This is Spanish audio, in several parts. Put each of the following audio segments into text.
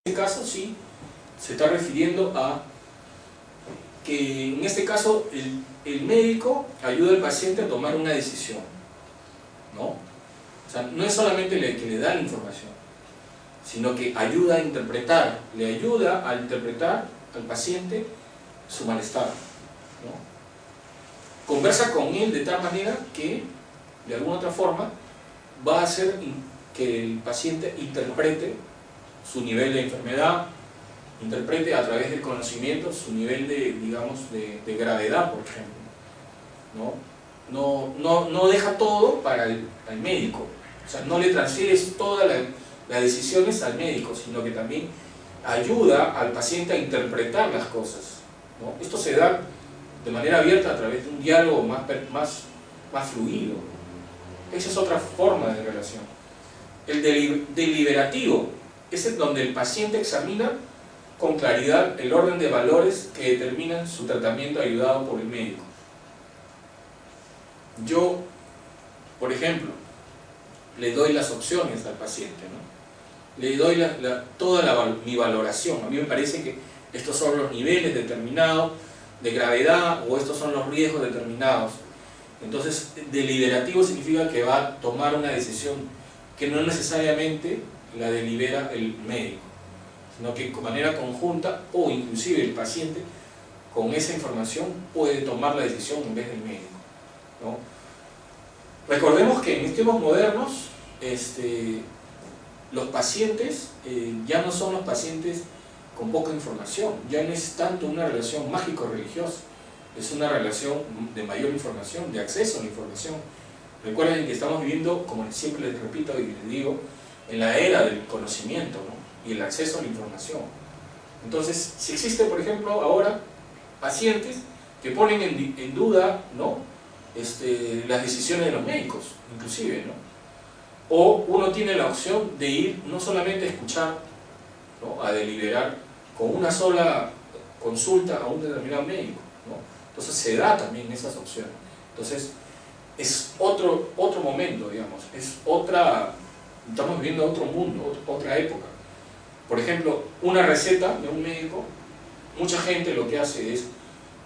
este caso sí se está refiriendo a que en este caso el médico ayuda al paciente a tomar una decisión, ¿no? O sea, no es solamente el que le da la información, sino que ayuda a interpretar, le ayuda a interpretar al paciente su malestar, ¿no? Conversa con él de tal manera que, de alguna otra forma, va a hacer que el paciente interprete su nivel de enfermedad, interprete a través del conocimiento su nivel de, digamos, de gravedad, por ejemplo, ¿no? No deja todo para el médico, o sea, no le transfieres todas las decisiones al médico, sino que también ayuda al paciente a interpretar las cosas, ¿no? Esto se da de manera abierta a través de un diálogo más fluido. Esa es otra forma de relación. El deliberativo es el donde el paciente examina con claridad el orden de valores que determinan su tratamiento ayudado por el médico. Yo, por ejemplo, le doy las opciones al paciente, ¿no? Le doy mi valoración. A mí me parece que estos son los niveles determinados de gravedad o estos son los riesgos determinados. Entonces, deliberativo significa que va a tomar una decisión que no necesariamente la delibera el médico, sino que de manera conjunta o inclusive el paciente con esa información puede tomar la decisión en vez del médico, ¿no? Recordemos que en tiempos modernos los pacientes ya no son los pacientes con poca información, ya no es tanto una relación mágico-religiosa, es una relación de mayor información, de acceso a la información. Recuerden que estamos viviendo, como siempre les repito y les digo, en la era del conocimiento, ¿no? Y el acceso a la información. Entonces, si existe, por ejemplo, ahora pacientes que ponen en duda, ¿no? Las decisiones de los médicos, inclusive, ¿no? O uno tiene la opción de ir no solamente a escuchar, ¿no? A deliberar con una sola consulta a un determinado médico, ¿no? Entonces se da también esas opciones. Entonces es otro momento, digamos, estamos viviendo otro mundo, otra época. Por ejemplo, una receta de un médico, mucha gente lo que hace es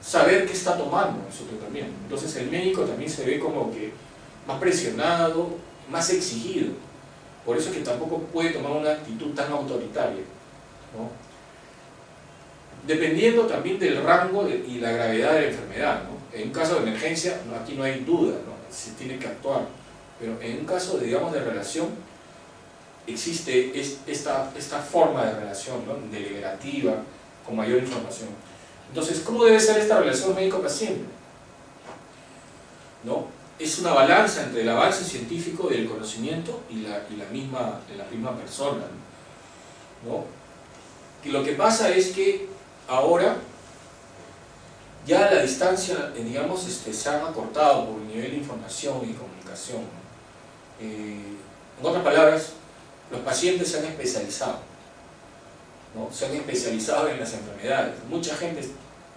saber qué está tomando en su tratamiento. Entonces el médico también se ve como que más presionado, más exigido. Por eso es que tampoco puede tomar una actitud tan autoritaria, ¿no? Dependiendo también del rango y la gravedad de la enfermedad, ¿no? En un caso de emergencia, aquí no hay duda, ¿no? Se tiene que actuar. Pero en un caso, digamos, de relación, existe esta forma de relación, ¿no? Deliberativa, con mayor información. Entonces, ¿cómo debe ser esta relación médico-paciente? ¿No? Es una balanza entre el avance científico del conocimiento y la misma persona, ¿no? Y lo que pasa es que ahora ya la distancia, digamos, se ha acortado por el nivel de información y comunicación, ¿no? En otras palabras, los pacientes se han especializado, ¿no? Se han especializado en las enfermedades. Mucha gente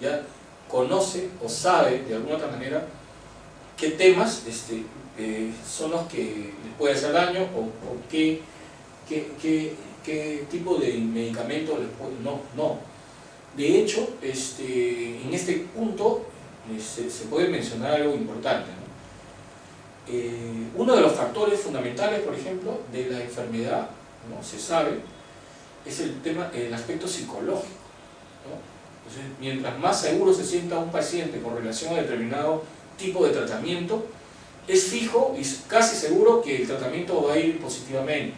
ya conoce o sabe de alguna otra manera qué temas son los que les puede hacer daño o qué tipo de medicamento les puede... No. De hecho, en este punto se puede mencionar algo importante, ¿no? Uno de los factores fundamentales, por ejemplo, de la enfermedad, ¿no? Se sabe, es el aspecto psicológico, ¿no? Entonces, mientras más seguro se sienta un paciente con relación a determinado tipo de tratamiento, es fijo y casi seguro que el tratamiento va a ir positivamente.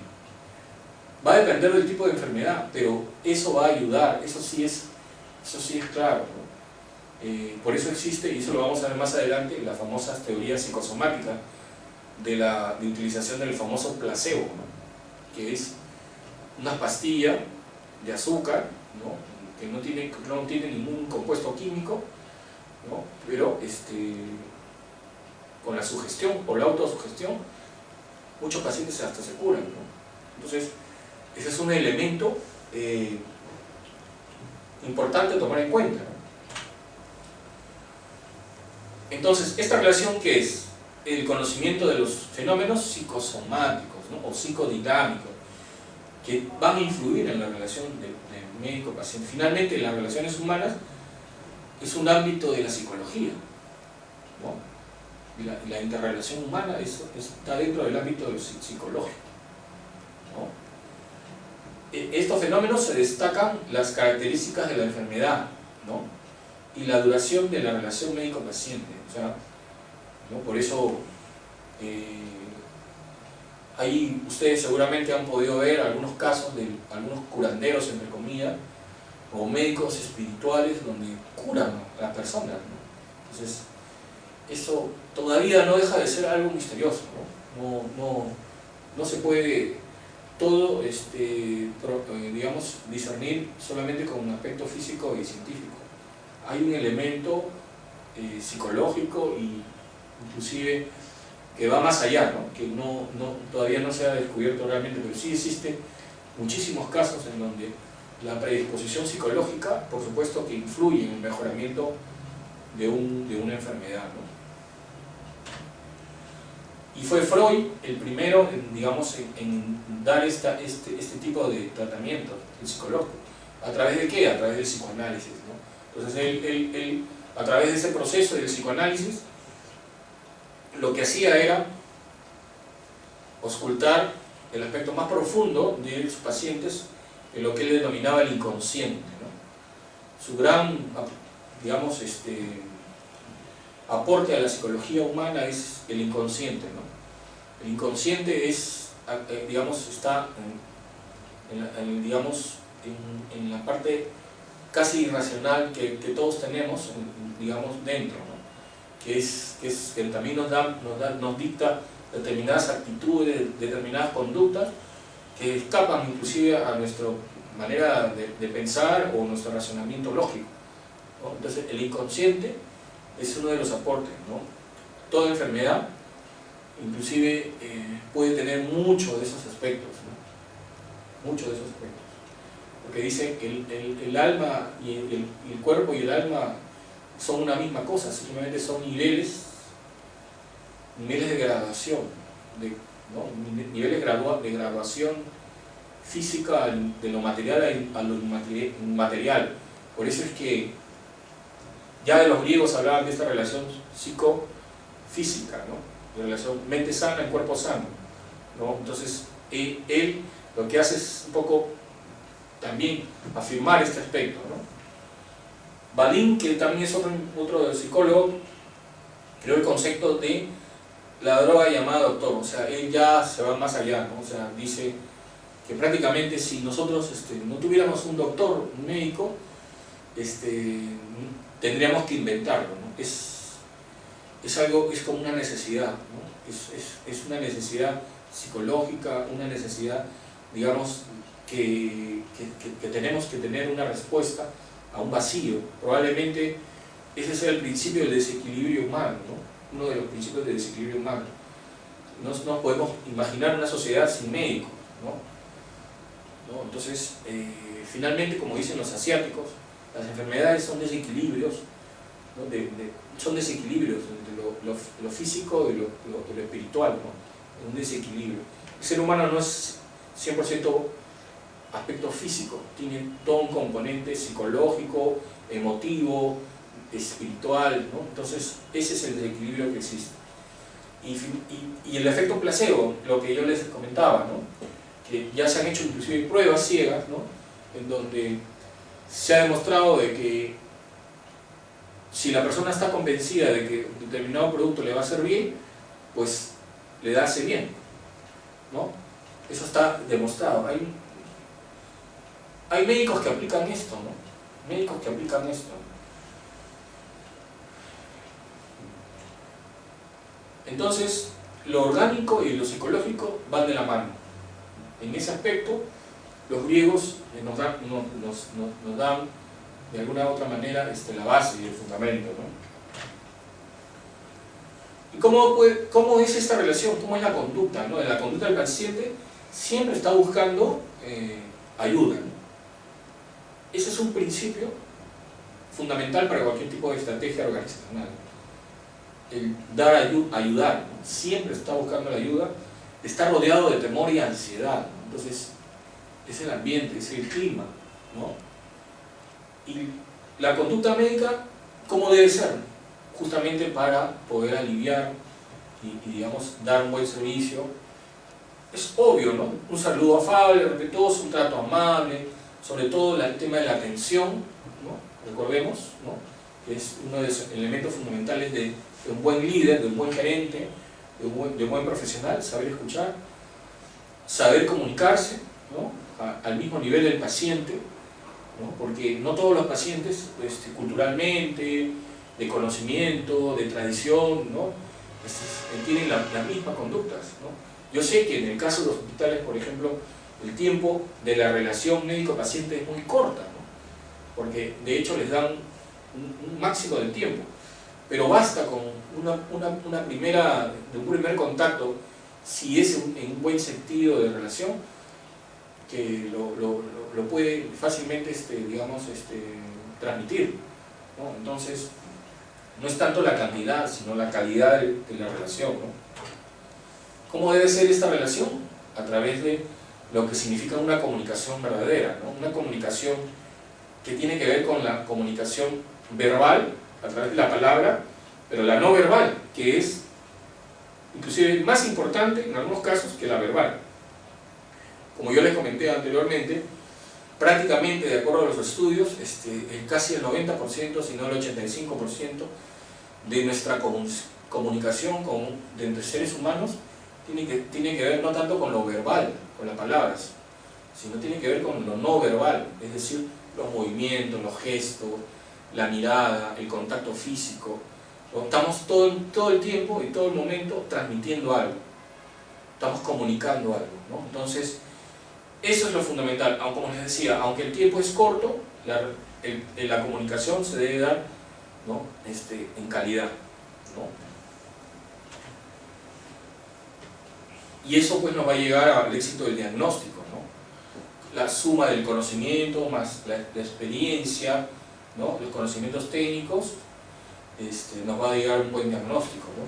Va a depender del tipo de enfermedad, pero eso va a ayudar, eso sí es claro, ¿no? Por eso existe, y eso lo vamos a ver más adelante, las famosas teorías psicosomáticas de utilización del famoso placebo, ¿no? Que es una pastilla de azúcar, ¿no? Que no tiene ningún compuesto químico, ¿no? Pero con la sugestión o la autosugestión, muchos pacientes hasta se curan, ¿no? Entonces, ese es un elemento importante tomar en cuenta, ¿no? Entonces, ¿esta relación qué es? El conocimiento de los fenómenos psicosomáticos, ¿no? O psicodinámicos. que van a influir en la relación de médico-paciente. Finalmente, las relaciones humanas es un ámbito de la psicología, ¿no? La interrelación humana está dentro del ámbito de lo psicológico, ¿no? Estos fenómenos se destacan las características de la enfermedad, ¿no? Y la duración de la relación médico-paciente. O sea, ¿no? Por eso ahí ustedes seguramente han podido ver algunos casos de algunos curanderos, entre comillas, o médicos espirituales donde curan a las personas, ¿no? Entonces, eso todavía no deja de ser algo misterioso, ¿no? No se puede todo, digamos, discernir solamente con un aspecto físico y científico. Hay un elemento psicológico y inclusive que va más allá, ¿no? Que todavía no se ha descubierto realmente, pero sí existen muchísimos casos en donde la predisposición psicológica, por supuesto, que influye en el mejoramiento de una enfermedad, ¿no? Y fue Freud el primero, digamos, en dar este tipo de tratamiento psicológico. ¿A través de qué? A través del psicoanálisis, ¿no? Entonces él, a través de ese proceso del psicoanálisis, lo que hacía era auscultar el aspecto más profundo de sus pacientes, en lo que él denominaba el inconsciente, ¿no? Su gran, digamos, aporte a la psicología humana es el inconsciente, ¿no? El inconsciente es, digamos, está en la parte casi irracional que todos tenemos, digamos, dentro, ¿no? que también nos dicta determinadas actitudes, determinadas conductas que escapan inclusive a nuestra manera de pensar o nuestro razonamiento lógico, ¿no? Entonces el inconsciente es uno de los aportes, ¿no? Toda enfermedad inclusive puede tener muchos de esos aspectos, ¿no? Muchos de esos aspectos, porque dice que el alma y el cuerpo y el alma son una misma cosa, simplemente son niveles de graduación, ¿no? Niveles de graduación física de lo material a lo inmaterial. Por eso es que ya de los griegos hablaban de esta relación psicofísica, ¿no? De relación mente sana en cuerpo sano, ¿no? Entonces él lo que hace es un poco también afirmar este aspecto, ¿no? Balin, que también es otro psicólogo, creó el concepto de la droga llamada doctor. O sea, él ya se va más allá, ¿no? O sea, dice que prácticamente si nosotros no tuviéramos un doctor, un médico, tendríamos que inventarlo, ¿no? Es algo, es como una necesidad, ¿no? Es una necesidad psicológica, una necesidad, digamos, que tenemos que tener una respuesta a un vacío. Probablemente ese sea el principio del desequilibrio humano, ¿no? Uno de los principios del desequilibrio humano. No podemos imaginar una sociedad sin médicos, ¿no? Entonces, finalmente, como dicen los asiáticos, las enfermedades son desequilibrios, ¿no? Son desequilibrios entre lo físico y lo espiritual, ¿no? Un desequilibrio. El ser humano no es 100% aspecto físico, tiene todo un componente psicológico, emotivo, espiritual, ¿no? Entonces ese es el desequilibrio que existe. Y el efecto placebo, lo que yo les comentaba, ¿no? Que ya se han hecho inclusive pruebas ciegas, ¿no? En donde se ha demostrado de que si la persona está convencida de que un determinado producto le va a hacer bien, pues le hace bien, ¿no? Eso está demostrado. Hay médicos que aplican esto, ¿no? Médicos que aplican esto. Entonces, lo orgánico y lo psicológico van de la mano. En ese aspecto, los griegos nos dan de alguna u otra manera la base y el fundamento, ¿no? ¿Y cómo es esta relación? ¿Cómo es la conducta, ¿no? La conducta del paciente siempre está buscando ayuda, ¿no? Ese es un principio fundamental para cualquier tipo de estrategia organizacional. El ayudar, ¿no? Siempre está buscando la ayuda, está rodeado de temor y ansiedad, ¿no? Entonces, es el ambiente, es el clima, ¿no? Y la conducta médica, ¿cómo debe ser? Justamente para poder aliviar y digamos, dar un buen servicio. Es obvio, ¿no? Un saludo afable, respetuoso, un trato amable, sobre todo el tema de la atención, ¿no? Recordemos, ¿no? Que es uno de los elementos fundamentales de un buen líder, de un buen gerente, de un buen profesional, saber escuchar, saber comunicarse, ¿no? Al mismo nivel del paciente, ¿no? Porque no todos los pacientes, culturalmente, de conocimiento, de tradición, ¿no? Tienen las mismas conductas, ¿no? Yo sé que en el caso de los hospitales, por ejemplo, el tiempo de la relación médico-paciente es muy corta, ¿no? Porque de hecho les dan un máximo del tiempo, pero basta con un primer contacto, si es en un buen sentido de relación, que lo puede fácilmente transmitir, ¿no? Entonces, no es tanto la cantidad, sino la calidad de la relación, ¿no? ¿Cómo debe ser esta relación? A través de lo que significa una comunicación verdadera, ¿no? Una comunicación que tiene que ver con la comunicación verbal, a través de la palabra, pero la no verbal, que es inclusive más importante en algunos casos que la verbal. Como yo les comenté anteriormente, prácticamente, de acuerdo a los estudios, casi el 90%, si no el 85% de nuestra comunicación entre seres humanos tiene que ver no tanto con lo verbal, con las palabras, sino tiene que ver con lo no verbal, es decir, los movimientos, los gestos, la mirada, el contacto físico. Estamos todo el tiempo y todo el momento transmitiendo algo, estamos comunicando algo, ¿no? Entonces, eso es lo fundamental. Como les decía, aunque el tiempo es corto, la comunicación se debe dar, ¿no? En calidad, ¿no? Y eso pues nos va a llegar al éxito del diagnóstico, ¿no? La suma del conocimiento más la experiencia, ¿no? Los conocimientos técnicos, nos va a llegar a un buen diagnóstico, ¿no?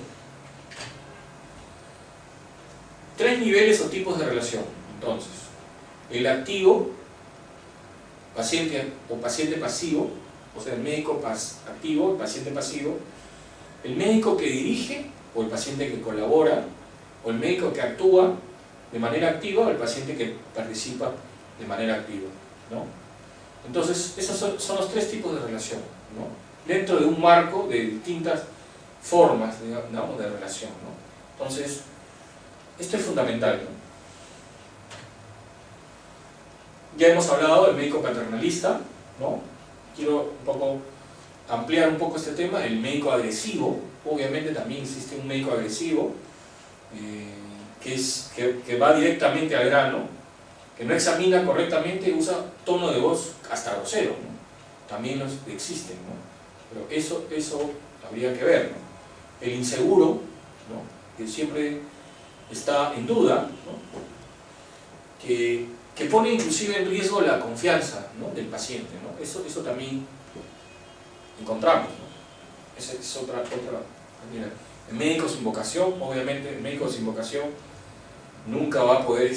3 niveles o tipos de relación, entonces. El activo, paciente o paciente pasivo, o sea, el médico activo, el paciente pasivo, el médico que dirige o el paciente que colabora, o el médico que actúa de manera activa o el paciente que participa de manera activa, ¿no? Entonces, esos son los 3 tipos de relación, ¿no? Dentro de un marco de distintas formas, digamos, de relación, ¿no? Entonces, esto es fundamental, ¿no? Ya hemos hablado del médico paternalista, ¿no? Quiero un poco ampliar un poco este tema, el médico agresivo. Obviamente también existe un médico agresivo, que va directamente al grano, que no examina correctamente y usa tono de voz hasta grosero, ¿no? También existen, ¿no? Pero eso habría que ver, ¿no? El inseguro, ¿no? Que siempre está en duda, ¿no? Que pone inclusive en riesgo la confianza, ¿no? Del paciente, ¿no? Eso también encontramos, ¿no? Esa es otra manera. El médico sin vocación, obviamente el médico sin vocación nunca va a poder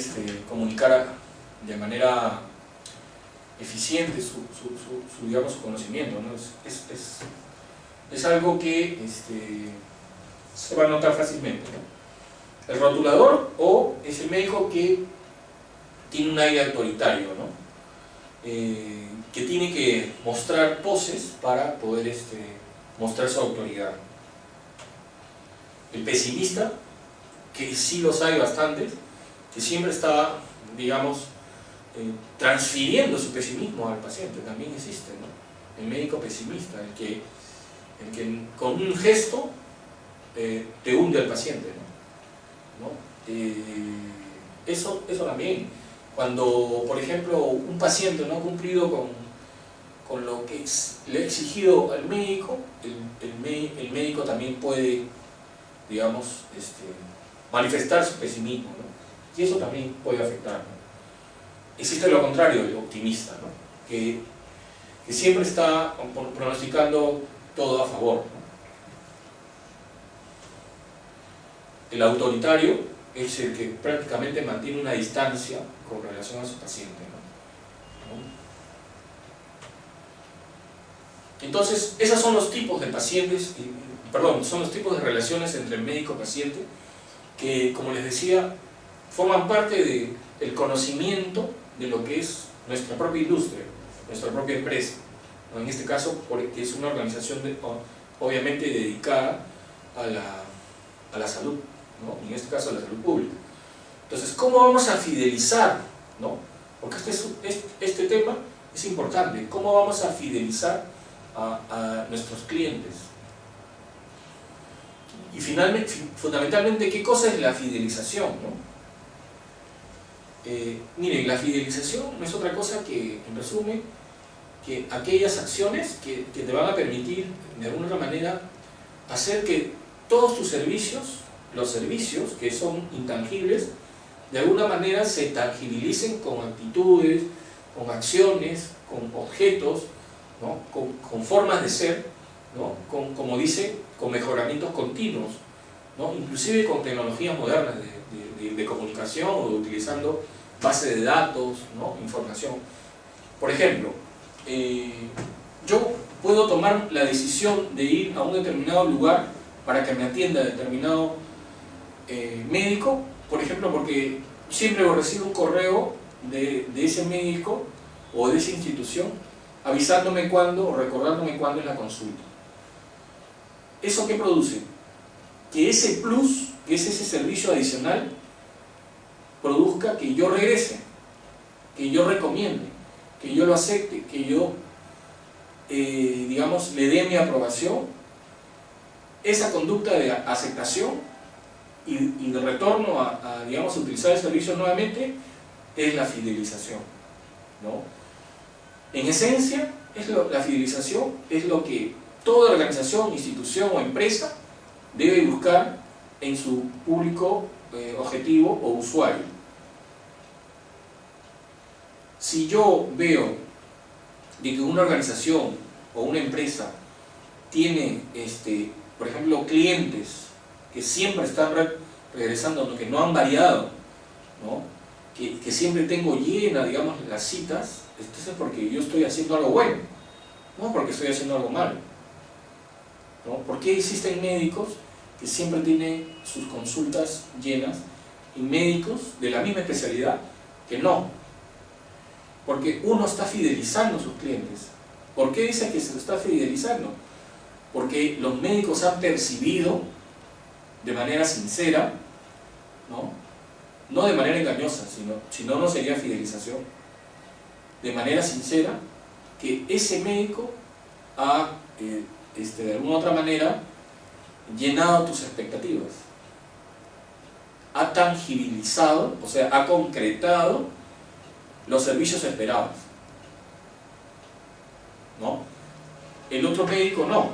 comunicar de manera eficiente digamos, su conocimiento, ¿no? Es algo que se va a notar fácilmente, ¿no? El rotulador es el médico que tiene un aire autoritario, ¿no? Que tiene que mostrar poses para poder mostrar su autoridad. El pesimista, que sí los hay bastantes, que siempre está, digamos, transfiriendo su pesimismo al paciente, también existe, ¿no? El médico pesimista, el que con un gesto te hunde al paciente, ¿no? Eso también. Cuando, por ejemplo, un paciente no ha cumplido con lo que le ha exigido al médico, el médico también puede, digamos, manifestar su pesimismo, ¿no? Y eso también puede afectar, ¿no? Existe lo contrario, el optimista, ¿no? Que siempre está pronosticando todo a favor, ¿no? El autoritario es el que prácticamente mantiene una distancia con relación a su paciente, ¿no? Entonces, esos son los tipos de pacientes, son los tipos de relaciones entre el médico y paciente que, como les decía, forman parte del conocimiento de lo que es nuestra propia industria, nuestra propia empresa, ¿no? En este caso, porque es una organización obviamente dedicada a la salud, ¿no? En este caso a la salud pública. Entonces, ¿cómo vamos a fidelizar, ¿no? Porque este tema es importante. ¿Cómo vamos a fidelizar a nuestros clientes? Y finalmente, fundamentalmente, ¿qué cosa es la fidelización, ¿no? Miren, la fidelización no es otra cosa que, en resumen, que aquellas acciones que te van a permitir, de alguna otra manera, hacer que todos tus servicios, los servicios que son intangibles, de alguna manera se tangibilicen con actitudes, con acciones, con objetos, ¿no? con formas de ser, ¿no? Como dice, con mejoramientos continuos, ¿no? Inclusive con tecnologías modernas de comunicación o utilizando bases de datos, ¿no? Información. Por ejemplo, yo puedo tomar la decisión de ir a un determinado lugar para que me atienda determinado médico, por ejemplo, porque siempre recibo un correo de ese médico o de esa institución avisándome cuándo o recordándome cuándo es la consulta. ¿Eso qué produce? Que ese plus, que es ese servicio adicional, produzca que yo regrese, que yo recomiende, que yo lo acepte, que yo, digamos, le dé mi aprobación. Esa conducta de aceptación y de retorno digamos, utilizar el servicio nuevamente es la fidelización, ¿no? En esencia, la fidelización es lo que toda organización, institución o empresa debe buscar en su público objetivo o usuario. Si yo veo de que una organización o una empresa tiene, por ejemplo, clientes que siempre están regresando, que no han variado, ¿no? que siempre tengo llena, digamos, las citas, entonces es porque yo estoy haciendo algo bueno, no porque estoy haciendo algo malo, ¿no? ¿Por qué existen médicos que siempre tienen sus consultas llenas y médicos de la misma especialidad que no? Porque uno está fidelizando a sus clientes. ¿Por qué dice que se lo está fidelizando? Porque los médicos han percibido de manera sincera, no de manera engañosa, si no sería fidelización, de manera sincera, que ese médico ha, de alguna otra manera, llenado tus expectativas, ha tangibilizado, o sea, ha concretado los servicios esperados, ¿no? El otro médico no.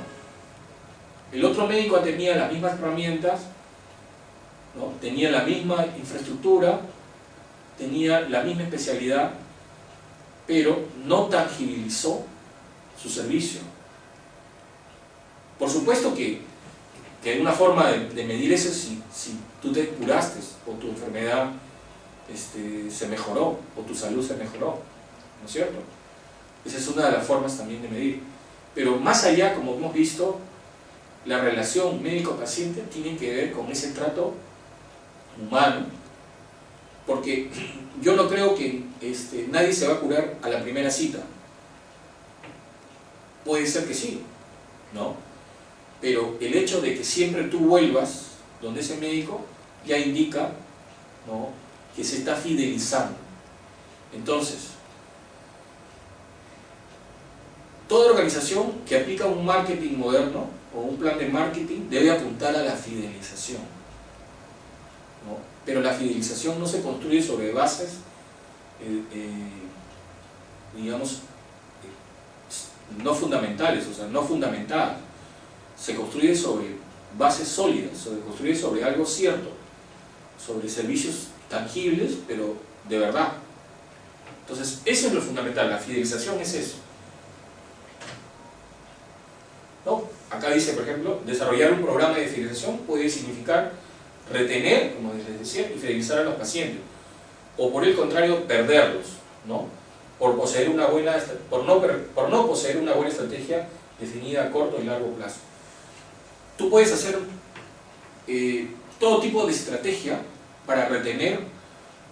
El otro médico tenía las mismas herramientas, ¿no? Tenía la misma infraestructura, tenía la misma especialidad, pero no tangibilizó su servicio. Por supuesto que hay una forma de medir eso si tú te curaste o tu enfermedad se mejoró o tu salud se mejoró, ¿no es cierto? Esa es una de las formas también de medir. Pero más allá, como hemos visto, la relación médico-paciente tiene que ver con ese trato humano, porque yo no creo que nadie se va a curar a la primera cita. Puede ser que sí, ¿no? Pero el hecho de que siempre tú vuelvas donde ese médico ya indica, ¿no?, que se está fidelizando. Entonces, toda organización que aplica un marketing moderno o un plan de marketing debe apuntar a la fidelización, ¿no? Pero la fidelización no se construye sobre bases, digamos, no fundamentales, o sea, no fundamentadas. Se construye sobre bases sólidas, se construye sobre algo cierto, sobre servicios tangibles, pero de verdad. Entonces, eso es lo fundamental, la fidelización es eso, ¿no? Acá dice, por ejemplo, desarrollar un programa de fidelización puede significar retener, como les decía, y fidelizar a los pacientes, o por el contrario, perderlos, ¿no? Por no poseer una buena estrategia definida a corto y largo plazo. Tú puedes hacer todo tipo de estrategia para retener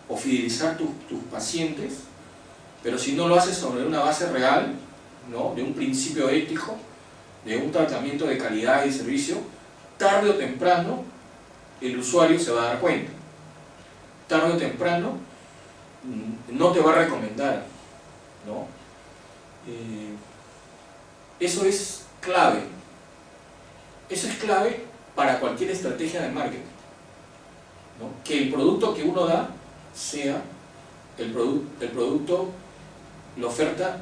o fidelizar tus pacientes, pero si no lo haces sobre una base real, ¿no?, de un principio ético, de un tratamiento de calidad y servicio, tarde o temprano el usuario se va a dar cuenta. Tarde o temprano no te va a recomendar, ¿no? Eso es clave. Eso es clave para cualquier estrategia de marketing, ¿no? Que el producto que uno da sea el producto, la oferta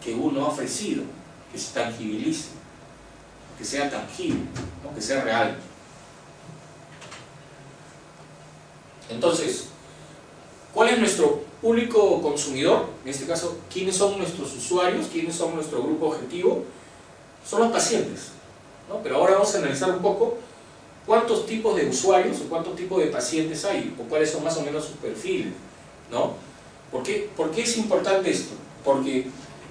que uno ha ofrecido, que se tangibilice, que sea tangible, ¿no?, que sea real. Entonces, ¿cuál es nuestro público consumidor? En este caso, ¿quiénes son nuestros usuarios? ¿Quiénes son nuestro grupo objetivo? Son los pacientes, ¿no? Pero ahora vamos a analizar un poco cuántos tipos de usuarios o cuántos tipos de pacientes hay, o cuáles son más o menos sus perfiles, ¿no? ¿Por qué es importante esto? Porque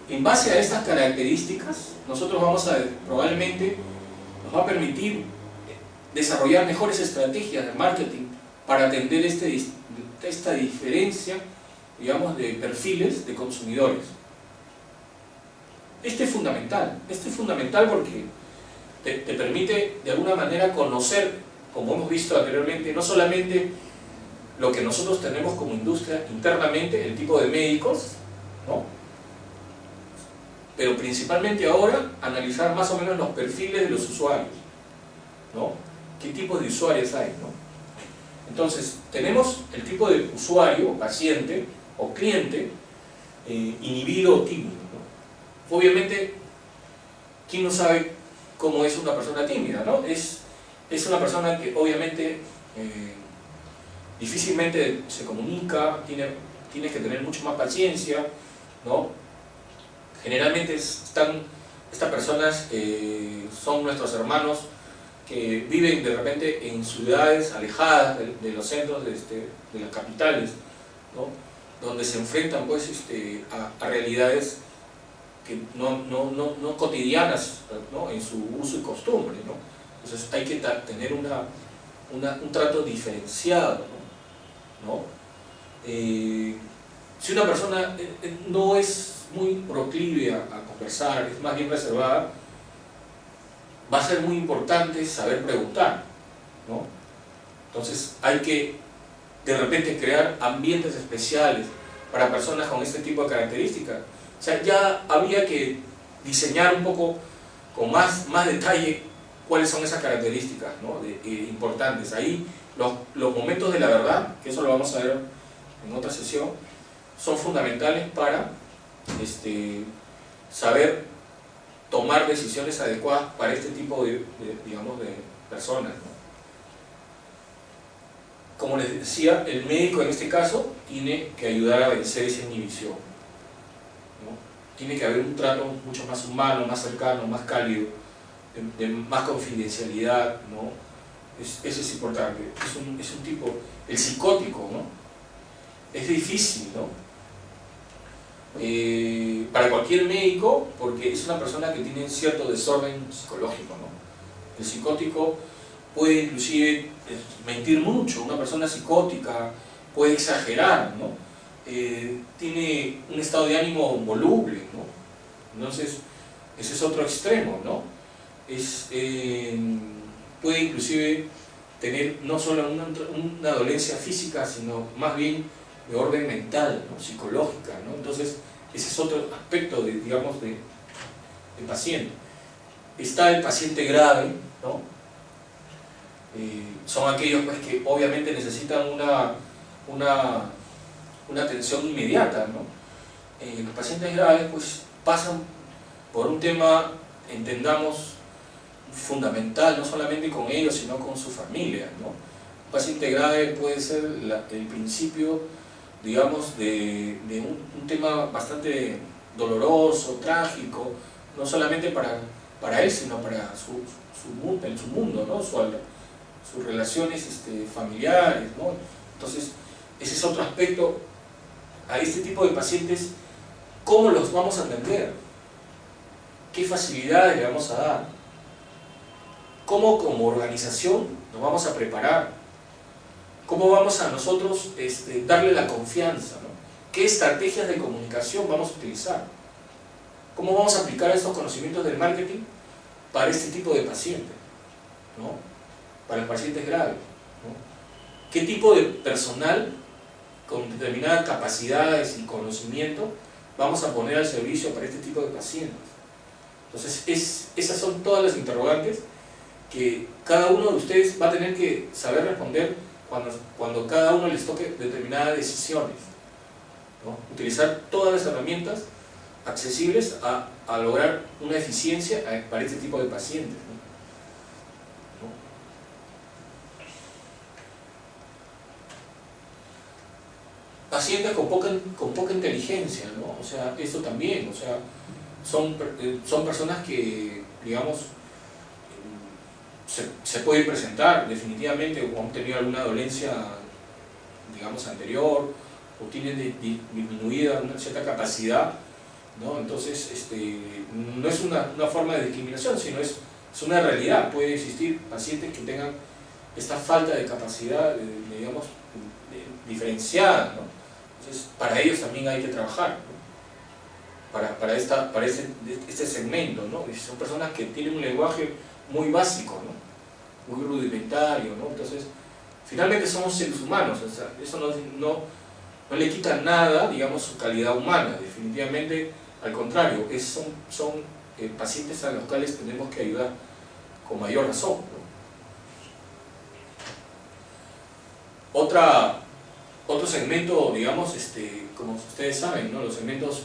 en base a estas características, nosotros probablemente nos va a permitir desarrollar mejores estrategias de marketing para atender esta diferencia, digamos, de perfiles de consumidores. Este es fundamental porque te permite de alguna manera conocer, como hemos visto anteriormente, no solamente lo que nosotros tenemos como industria internamente, el tipo de médicos, ¿no?, pero principalmente ahora analizar más o menos los perfiles de los usuarios, ¿no? ¿Qué tipo de usuarios hay, ¿no? Entonces, tenemos el tipo de usuario, o paciente, o cliente, inhibido o tímido, ¿no? Obviamente, ¿quién no sabe cómo es una persona tímida, ¿no? Es una persona que obviamente difícilmente se comunica, tiene que tener mucho más paciencia, ¿no? Generalmente estas personas son nuestros hermanos que viven de repente en ciudades alejadas de los centros de las capitales, ¿no?, donde se enfrentan pues a realidades que no cotidianas, ¿no?, en su uso y costumbre, ¿no? Entonces hay que tener un trato diferenciado, ¿no? Si una persona no es muy proclive a conversar, es más bien reservada, va a ser muy importante saber preguntar, ¿no? Entonces hay que de repente crear ambientes especiales para personas con este tipo de características. O sea, ya habría que diseñar un poco con más detalle cuáles son esas características, ¿no?, importantes. Ahí los momentos de la verdad, que eso lo vamos a ver en otra sesión, son fundamentales para saber tomar decisiones adecuadas para este tipo digamos, de personas, ¿no? Como les decía, el médico en este caso tiene que ayudar a vencer esa inhibición, ¿no? Tiene que haber un trato mucho más humano, más cercano, más cálido, de más confidencialidad, ¿no? Eso es importante. Es un tipo, el psicótico, ¿no? Es difícil, ¿no? Para cualquier médico, porque es una persona que tiene cierto desorden psicológico, ¿no? El psicótico puede inclusive mentir mucho. Una persona psicótica puede exagerar, ¿no? Tiene un estado de ánimo voluble, ¿no? Entonces, ese es otro extremo, ¿no? Puede inclusive tener no solo una dolencia física, sino más bien de orden mental, ¿no?, psicológica, ¿no? Entonces, ese es otro aspecto digamos, de paciente. Está el paciente grave, ¿no? Son aquellos pues, que obviamente necesitan una atención inmediata, ¿no? Los pacientes graves pues, pasan por un tema, entendamos, fundamental, no solamente con ellos, sino con su familia, ¿no? Un paciente grave puede ser el principio, digamos, de un tema bastante doloroso, trágico, no solamente para él, sino para su mundo, ¿no?, sus relaciones familiares, ¿no? Entonces, ese es otro aspecto. A este tipo de pacientes, ¿cómo los vamos a atender? ¿Qué facilidades le vamos a dar? ¿Cómo como organización nos vamos a preparar? ¿Cómo vamos a nosotros darle la confianza, ¿no? ¿Qué estrategias de comunicación vamos a utilizar? ¿Cómo vamos a aplicar estos conocimientos del marketing para este tipo de pacientes, ¿no? Para los pacientes graves, ¿no? ¿Qué tipo de personal con determinadas capacidades y conocimiento vamos a poner al servicio para este tipo de pacientes? Entonces, esas son todas las interrogantes que cada uno de ustedes va a tener que saber responder cuando cada uno les toque determinadas decisiones, ¿no? Utilizar todas las herramientas accesibles a lograr una eficiencia para este tipo de pacientes, ¿no? Pacientes con poca inteligencia, ¿no? O sea, eso también, o sea, son personas que, digamos, se pueden presentar definitivamente o han tenido alguna dolencia, digamos, anterior, o tienen disminuida una cierta capacidad, ¿no? Entonces, no es una forma de discriminación, sino es una realidad. Puede existir pacientes que tengan esta falta de capacidad, digamos, diferenciada, ¿no? Entonces, para ellos también hay que trabajar, ¿no? Para este segmento, ¿no? Son personas que tienen un lenguaje muy básico, ¿no? Muy rudimentario, ¿no? Entonces, finalmente somos seres humanos, o sea, eso no le quita nada, digamos, su calidad humana, definitivamente, al contrario, son pacientes a los cuales tenemos que ayudar con mayor razón, ¿no? Otro segmento, digamos, como ustedes saben, ¿no? Los segmentos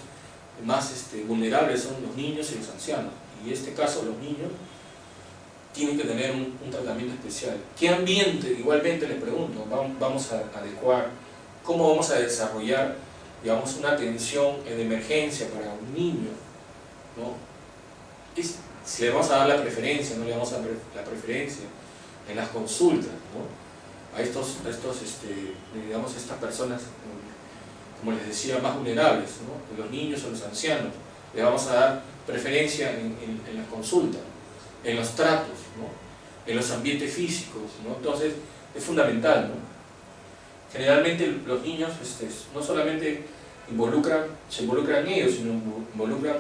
más vulnerables son los niños y los ancianos, y en este caso los niños tienen que tener un tratamiento especial. ¿Qué ambiente, igualmente les pregunto, vamos a adecuar? ¿Cómo vamos a desarrollar, digamos, una atención de emergencia para un niño, ¿no? Si le vamos a dar la preferencia, no le vamos a dar la preferencia en las consultas, ¿no? A digamos, estas personas, como les decía, más vulnerables, ¿no? Los niños o los ancianos, le vamos a dar preferencia en las consultas, en los tratos, ¿no? En los ambientes físicos, ¿no? Entonces, es fundamental, ¿no? Generalmente los niños no solamente se involucran en ellos, sino involucran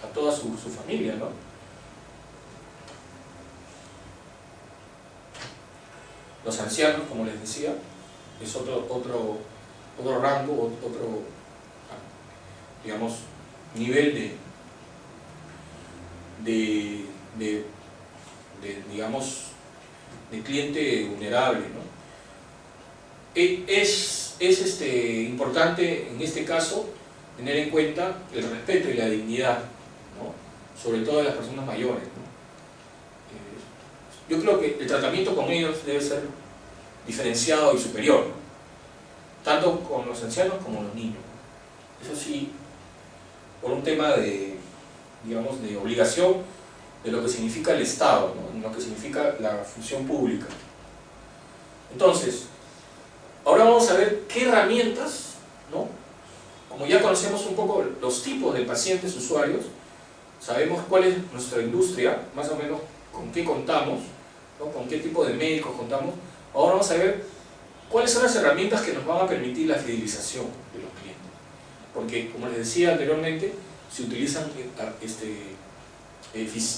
a toda su familia, ¿no? Los ancianos, como les decía, es otro rango, otro, digamos, nivel digamos, de cliente vulnerable, ¿no? Es importante en este caso tener en cuenta el respeto y la dignidad, ¿no? Sobre todo de las personas mayores, ¿no? Yo creo que el tratamiento con ellos debe ser diferenciado y superior, ¿no? Tanto con los ancianos como los niños. Eso sí, por un tema digamos, de obligación de lo que significa el Estado, ¿no? Lo que significa la función pública. Entonces, ahora vamos a ver qué herramientas, ¿no? Como ya conocemos un poco los tipos de pacientes usuarios, sabemos cuál es nuestra industria, más o menos con qué contamos, ¿no? Con qué tipo de médicos contamos. Ahora vamos a ver cuáles son las herramientas que nos van a permitir la fidelización de los clientes. Porque, como les decía anteriormente, se utilizan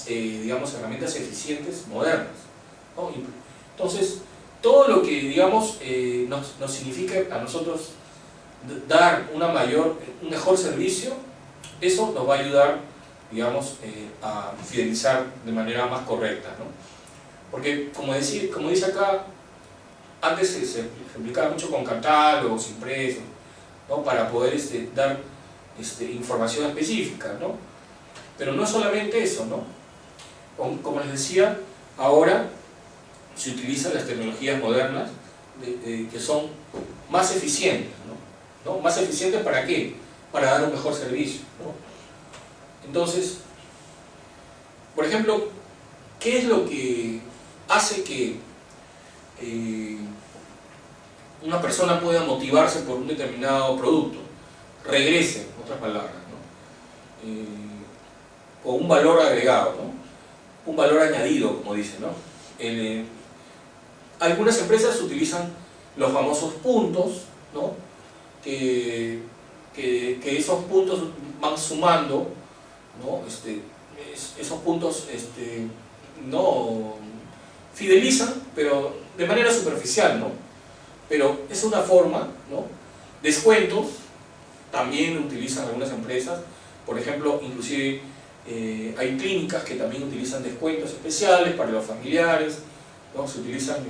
digamos, herramientas eficientes, modernas, ¿no? Entonces, todo lo que, digamos, nos significa a nosotros dar un mejor servicio, eso nos va a ayudar, digamos, a fidelizar de manera más correcta, ¿no? Porque, como dice acá, antes se aplicaba mucho con catálogos impresos, ¿no? Para poder dar información específica, ¿no? Pero no solamente eso, ¿no? Como les decía, ahora se utilizan las tecnologías modernas que son más eficientes, ¿no? ¿Más eficientes para qué? Para dar un mejor servicio, ¿no? Entonces, por ejemplo, ¿qué es lo que hace que una persona pueda motivarse por un determinado producto, regrese, en otras palabras, ¿no? Con un valor agregado, ¿no? Un valor añadido, como dicen, ¿no? Algunas empresas utilizan los famosos puntos, ¿no? Que esos puntos van sumando, ¿no? Esos puntos no fidelizan, pero de manera superficial, ¿no? Pero es una forma, ¿no? Descuentos también utilizan algunas empresas, por ejemplo, inclusive hay clínicas que también utilizan descuentos especiales para los familiares, ¿no? Se utilizan